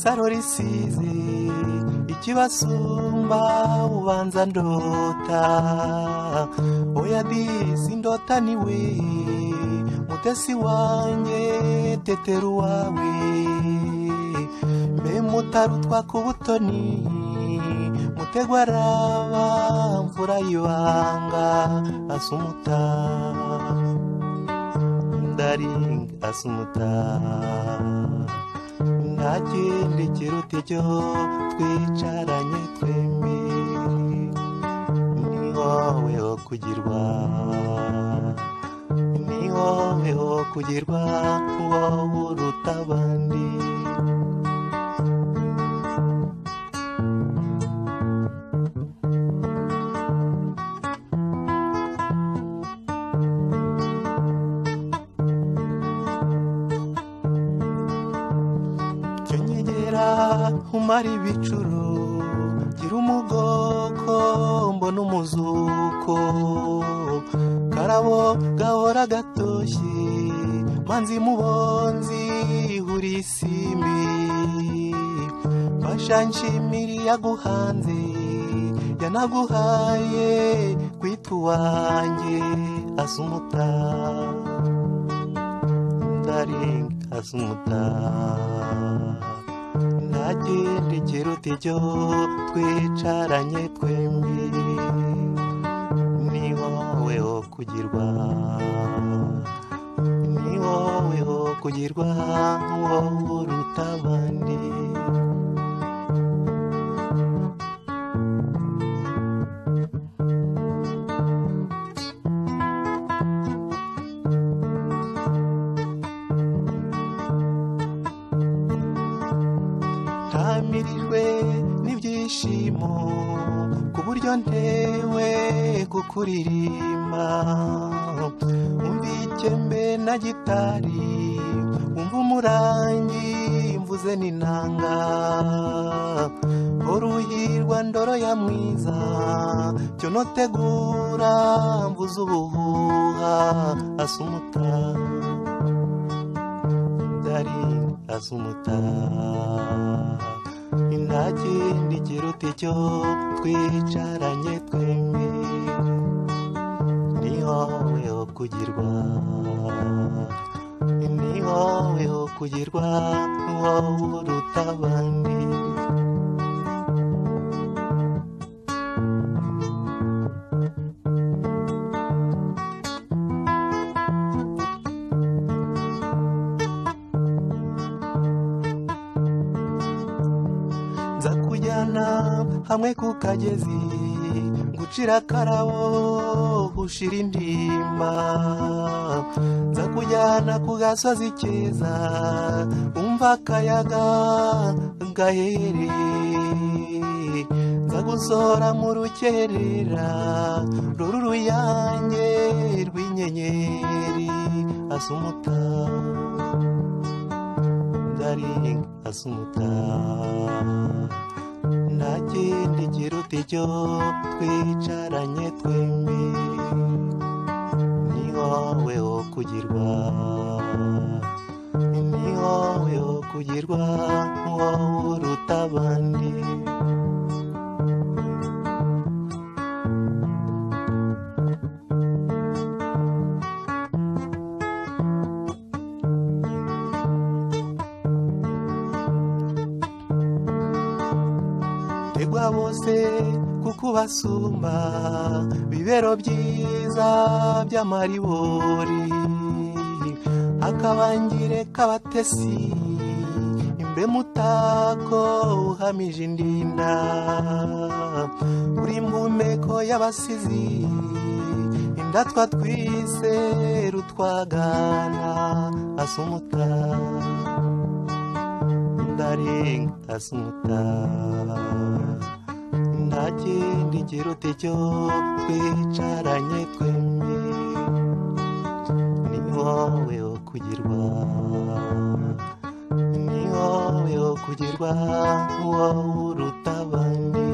saro risize ikibasumba ubanza ndota oya disi ndota niwe mutesi wanjye teteru wawe mbe mutarutwa ku butoni mutegwa raba mvura y'ibanga asumuta ndaring asumuta ntakindi kiruta icyo twicaranye twembi ni wowe wo kugirwa ni wowe wo kugirwa wowe uruta abandi umara ibicuro gira umugoko mbona umuzuko karabo gahora gatoshye manzi mubonzi huri isimbi bashanshimiri yaguhanze yanaguhaye kwitwa uwanjye asumuta ndaring asumuta ntakindi kiruta icyo twicaranye twembi ni wowe wo kugirwa ni wowe wo kugirwa wowe uruta abandi ntamirijwe n'ibyishimo ku buryo ntewe kukuririmba umva ikembe na gitari umva umurangi mvuze n'inanga uruhirwa ndoro ya mwiza cyo notegura mvuze ubuhuha asumuta dari asumuta ntakindi kiruta icyo twicaranye twembi ni wowe wo kugirwa ni wowe wo kugirwa wowe uruta abandi nza kujyana hamwe ku kagezi ngucira akarabo ushira indimba nza kujyana ku gasozi keza umva akayaga gaherereye nza gusohora mu rukerera ruru ruyange rw'inyenyeri asumuta ndaring asumuta ntakindi kiruta icyo twicaranye twembi ni wowe wo kugirwa ni wowe wo kugirwa wowe uruta abandi tegwa bose kuko basumba bibero byiza by'amaribori akabangire kabatesi imbe mutako uhamije indinda uri mbumeko y'abasizi indatwa twise rutwagana asumuta ndaring asumuta ntakindi kiruta icyo twicaranye twembi ni wowe wo kugirwa ni wowe wo kugirwa wowe uruta abandi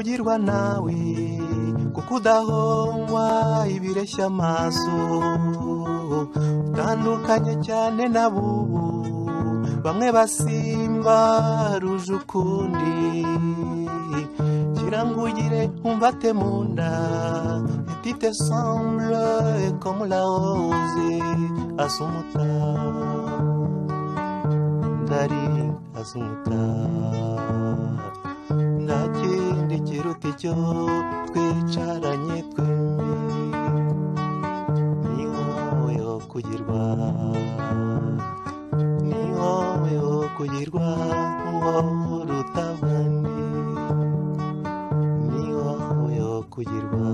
kugirwa nawe kuko udahongwa ibireshya amaso utandukanye cyane n'abubu bamwe basimba ruje ukundi kirangugire umvate munda tu te sembles comme la rose asumuta ndari asumuta nta kindi kiruta icyo twicaranye twembi ni wowe wo kugirwa ni wowe wo kugirwa wowe uruta abandi ni wowe wo kugirwa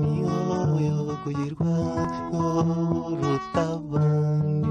ni wowe wo kugirwa wowe uruta abandi